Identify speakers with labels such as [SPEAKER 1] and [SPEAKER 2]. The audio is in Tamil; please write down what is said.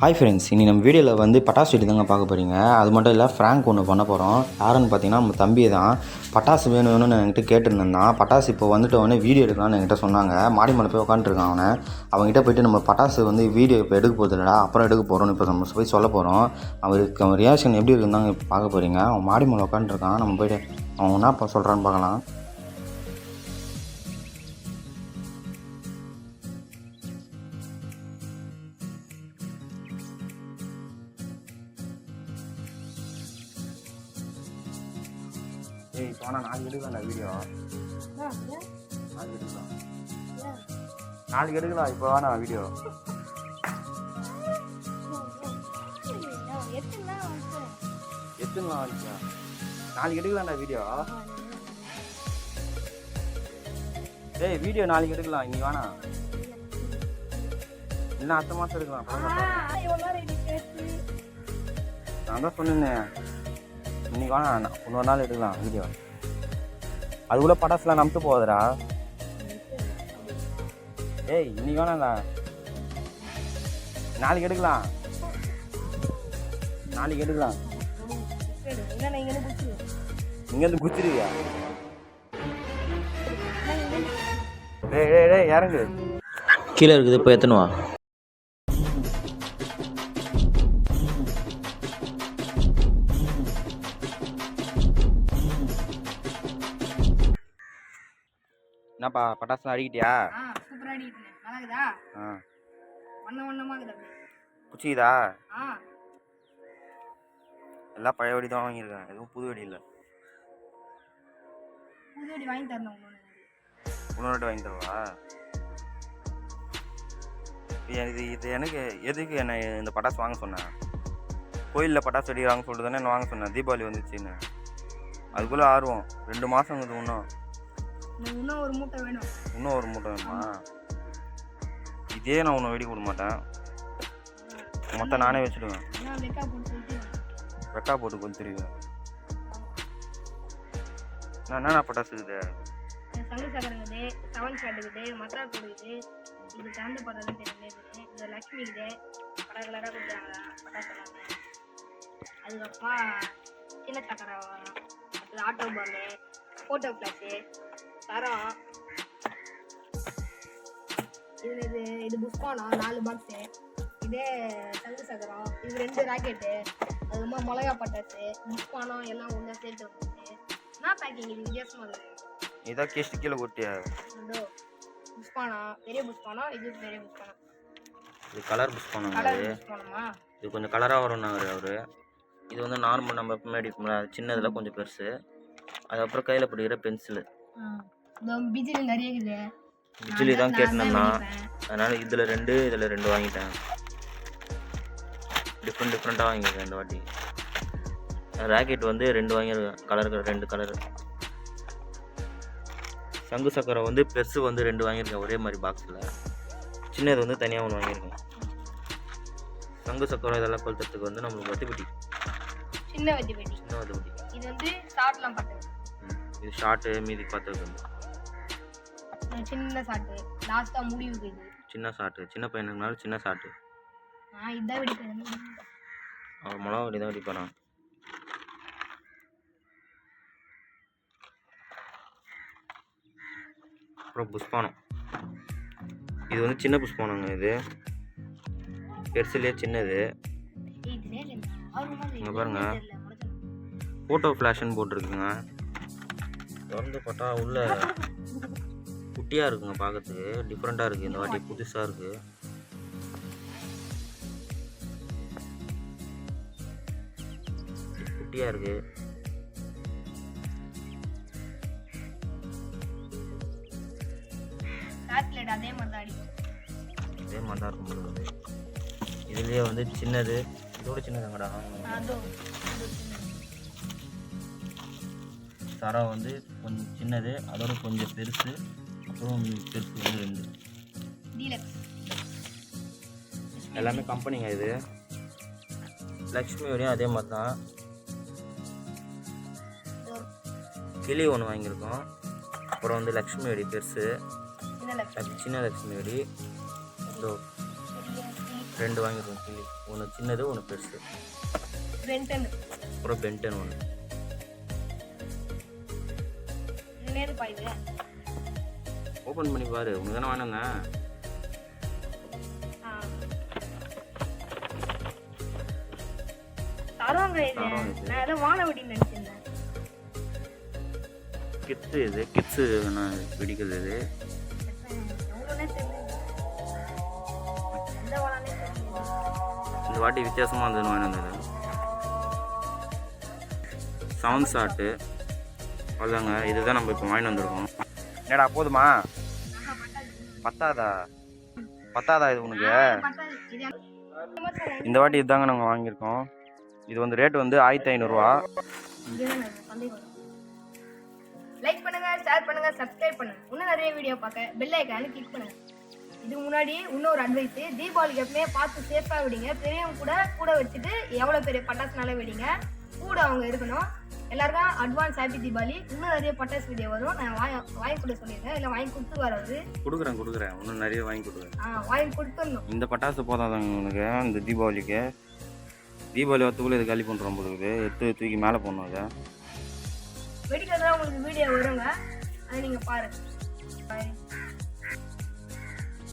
[SPEAKER 1] ஹாய் ஃப்ரெண்ட்ஸ், இனி நம்ம வீடியோவில் வந்து பட்டாசு வெடி தாங்க பார்க்க போகிறீங்க. அது மட்டும் இல்லை, ஃப்ராங்க் ஒன்று பண்ண போகிறோம். யாருன்னு பார்த்தீங்கன்னா நம்ம தம்பி தான். பட்டாசு வேணும்னு என்கிட்ட கேட்டுருந்தான். பட்டாசு இப்போ வந்துட்டு உடனே வீடியோ எடுக்கலாம்னு என்கிட்ட சொன்னாங்க. மாடி மேலே போய் உட்காந்துருக்கான் அவனை. அவங்ககிட்ட போய்ட்டு நம்ம பட்டாசு வந்து வீடியோ இப்போ எடுக்க போகிறது இல்லைடா, அப்புறம் எடுக்க போகிறோம்னு இப்போ நம்ம போய் சொல்ல போகிறோம். அவன் ரியாக்ஷன் எப்படி இருக்குன்னு இப்போ பார்க்க போகிறீங்க. அவன் மாடி மேலே உட்காந்துருக்கான். நம்ம போய்ட்டு அவன் என்ன இப்போ சொல்கிறான்னு பார்க்கலாம். ஏய், இப்போ வேணா நாளைக்கு எடுக்கலாம் வீடியோ. நாளைக்கு எடுக்கலாம் இப்போ வேணா வீடியோ. எத்தனை வந்துச்சா? நாளைக்கு எடுக்கலாம்டா வீடியோ. ஏய், வீடியோ நாளைக்கு எடுக்கலாம், இன்னைக்கு வேணா. இல்லை, அடுத்த மாதம் எடுக்கலாம். நான் தான் சொன்னேன், இன்னைக்கு வேணா இன்னொரு நாள் எடுக்கலாம் வீடியோ. அதுக்குள்ள பட்டாசுலாம் நம்பிட்டு போகுதுடா. ஏய், இன்னைக்கு வேணாம்டா, நாளைக்கு எடுக்கலாம். நாளைக்கு எடுக்கலாம். இங்கேருந்து குச்சிருவியா? டேய் டேய் டேய், இறங்கு.
[SPEAKER 2] கீழே இருக்குது, இப்போ எத்தனுவா?
[SPEAKER 1] என்னப்பா, பட்டாசுலாம் அடிக்கிட்டியா?
[SPEAKER 3] சூப்பரா அடிக்கிட்டேன். நல்லா இருக்குதா? வண்ணமா இருக்குது.
[SPEAKER 1] குச்சிக்குதா? எல்லாம் பழைய வெடி தான் வாங்கியிருக்கேன், எதுவும் புது வெடி இல்லை.
[SPEAKER 3] புது வெடி வாங்கி தரணும்.
[SPEAKER 1] இன்னொரு வாங்கி தருவா? இது எனக்கு எதுக்கு என்ன இந்த பட்டாசு வாங்க சொன்னேன்? கோயிலில் பட்டாசு வெடி வாங்க சொல்லிட்டு தானே என்ன வாங்க சொன்னேன். தீபாவளி வந்துச்சுன்னு அதுக்குள்ளே ஆர்வம். 2 மாதம் இருக்குது.
[SPEAKER 3] இன்னும் ஒரு மூட்டை வேணும்.
[SPEAKER 1] இன்னும் ஒரு மூட்டை வேணுமா? இதே நான் உன்னை வெடி கொடுக்க மாட்டேன், மொத்தம் நானே வச்சுடுவேன். வெக்கா போட்டு கொளுத்துருவேன். நான் என்னென்ன பட்டாசு இருக்குது?
[SPEAKER 3] சங்கு சக்கரம் இருக்குது, 7 ஷாட் இருக்குது, மட்ராஸ் இருக்குது. இது சார்ந்த பட்டாசு தெரியுது. இது லக்ஷ்மி இருக்குது, கலர் கலராக கொடுக்குறாங்க பட்டாசு எல்லாமே. அதுக்கப்புறமா சின்ன சக்கரம் வரும், அடுத்தது ஆட்டோ பாம்பு, ஃபோட்டோ ஃப்ளாஷு, தரம். இது புஷ்பானம் 4 பாக்ஸு. இதே சங்கு சக்கரம், இது 2 ராக்கெட்டு. அதுக்கப்புறமா மிளகா பட்டாசு, புஷ்பானம் எல்லாம் ஒன்றா சேர்த்து வந்துருக்கு. என்ன பேக்கிங் இது வித்தியாசமாக இருக்குது?
[SPEAKER 1] இதான் கேஸ்ட் கீழே கொட்டியா?
[SPEAKER 3] புஷ்பானம், பெரிய புஷ்பானம். இது பெரிய புஷ்பானம்.
[SPEAKER 1] இது கலர் புஷ்பானம்.
[SPEAKER 3] கலர் புஷ்பானமா?
[SPEAKER 1] இது கொஞ்சம் கலராக வரும்னாரு அவரு. இது வந்து நார்மல் நம்ம முன்னாடி சின்னதில் கொஞ்சம் பெருசு. அதுக்கப்புறம் கையில் பிடிக்கிற பென்சிலு.
[SPEAKER 3] பிஜிலி நிறைய இருக்குது.
[SPEAKER 1] பிஜிலி தான் கேட்டேன்னா, அதனால் இதில் 2 இதில் 2 வாங்கிட்டேன். டிஃப்ரெண்ட்டாக வாங்கியிருக்கேன் இந்த வாட்டி. ராக்கெட் வந்து 2 வாங்கியிருக்கேன், கலர் 2 கலரு. சங்கு சக்கரம் வந்து பெருசு வந்து 2 வாங்கியிருக்கேன் ஒரே மாதிரி பாக்ஸில். சின்னது வந்து தனியாக 1 வாங்கியிருக்கேன். சங்கு சக்கரம் இதெல்லாம் கொளுத்துறதுக்கு வந்து நம்மளுக்கு வத்திப்பட்டி,
[SPEAKER 3] சின்ன வத்திப்பட்டி. இது வந்து ஷார்ட்லாம் பட்டது.
[SPEAKER 1] இது ஷார்ட்டு, மீதி பார்த்தது வந்து
[SPEAKER 3] சின்ன ஷார்ட்டு. லாஸ்ட்டாக முடிவுக்கு இது
[SPEAKER 1] சின்ன ஷார்ட்டு. சின்ன பையனுக்குனால சின்ன ஷார்ட்டு.
[SPEAKER 3] இதான் வெடிப்பேன்.
[SPEAKER 1] அவன் மிளகா வெடி தான் வெடிப்பான். அப்புறம் புஷ்பானம். இது வந்து சின்ன புஷ்பானங்க. இது பெருசுலேயே சின்னது. இங்கே பாருங்க, ஃபோட்டோ ஃப்ளாஷ்னு போட்டிருக்குங்க. திறந்து பார்த்தா உள்ள குட்டியாக இருக்குங்க, பார்க்கறதுக்கு டிஃப்ரெண்ட்டாக இருக்குது. இந்த வாட்டி புதுசாக இருக்குது. குட்டியாக இருக்குது.
[SPEAKER 3] அதே மாதிரி தான் அடிக்கும்.
[SPEAKER 1] அதே மாதிரி தான் இருக்கும். இதுலேயே வந்து சின்னது, இதோட சின்னதுங்கடா. தரம் வந்து கொஞ்சம் சின்னது, அதோட கொஞ்சம் பெருசு, அப்புறம் பெருசு வந்து 2. எல்லாமே கம்பெனிங்க. இது லக்ஷ்மி வரையும் அதே மாதிரி தான். கிளி 1 வாங்கியிருக்கோம். அப்புறம் வந்து லக்ஷ்மி வெடி பெருசு, சின்ன லக்ஷ்மி வெடி. இதோ 2 வாங்கியிருக்கோம் கிளி. ஒன்று சின்னது ஒன்று பெருசு,
[SPEAKER 3] பென்டன்
[SPEAKER 1] அப்புறம் பென்டன் ஒன்று.
[SPEAKER 3] நேரு பாயுது.
[SPEAKER 1] ஓப்பன் பண்ணி பாரு, உனக்கு தானே வேணுங்க.
[SPEAKER 3] தருவாங்க இது. நான் ஏதோ வாழ வெடின்னு நினைச்சிருந்தேன்.
[SPEAKER 1] கிட்ஸு இது, கிட்ஸு வெடிக்கிறது இது.
[SPEAKER 3] எவ்வளோனே தெரியல. எந்த வாழானே தெரியல.
[SPEAKER 1] இந்த வாட்டி வித்தியாசமாக இருந்ததுன்னு வாங்கி வந்தது. 7 ஷாட்டு அவ்வளோதாங்க. இதுதான் நம்ம இப்போ வாங்கிட்டு வந்திருக்கோம். என்னடா போதுமா? பத்தாதா இது உனக்கு? இந்த வாட்டி இதுதாங்க நாங்கள் வாங்கியிருக்கோம். இது வந்து ரேட் வந்து 1500
[SPEAKER 3] லைக் பண்ணுங்க, ஷேர் பண்ணுங்க, சப்ஸ்கிரைப் பண்ணுங்க. இன்னும் நிறைய வீடியோ பார்க்க பெல் ஐகானை கிளிக் பண்ணுங்க. இதுக்கு முன்னாடி இன்னொரு அட்வைஸ், தீபாவளிக்கு எப்பவுமே பார்த்து சேஃபாக விடுங்க. பெரியவங்க கூட வச்சுட்டு எவ்வளோ பெரிய பட்டாசுனால வெடிங்க, கூட அவங்க இருக்கணும். எல்லாருக்கும் அட்வான்ஸ் ஹாப்பி தீபாவளி. இன்னும் நிறைய பட்டாசு வீடியோ வரும். நான் வாங்கி கொடுக்க சொல்லியிருக்கேன். இல்லை வாங்கி கொடுத்து வராது.
[SPEAKER 1] கொடுக்குறேன் இன்னும் நிறைய வாங்கி கொடுக்குறேன்.
[SPEAKER 3] வாங்கி கொடுத்துடணும்.
[SPEAKER 1] இந்த பட்டாசு போதாதாங்க உனக்கு இந்த தீபாவளிக்கு? தீபாவளி வரத்துக்குள்ளே இது காலி பண்ணுறோம் போடுது. எடுத்து தூக்கி மேலே போடணும். அதை
[SPEAKER 3] வெடிக்கிறதா உங்களுக்கு வீடியோ வருங்க, அதை நீங்கள் பாருங்கள். பாய்.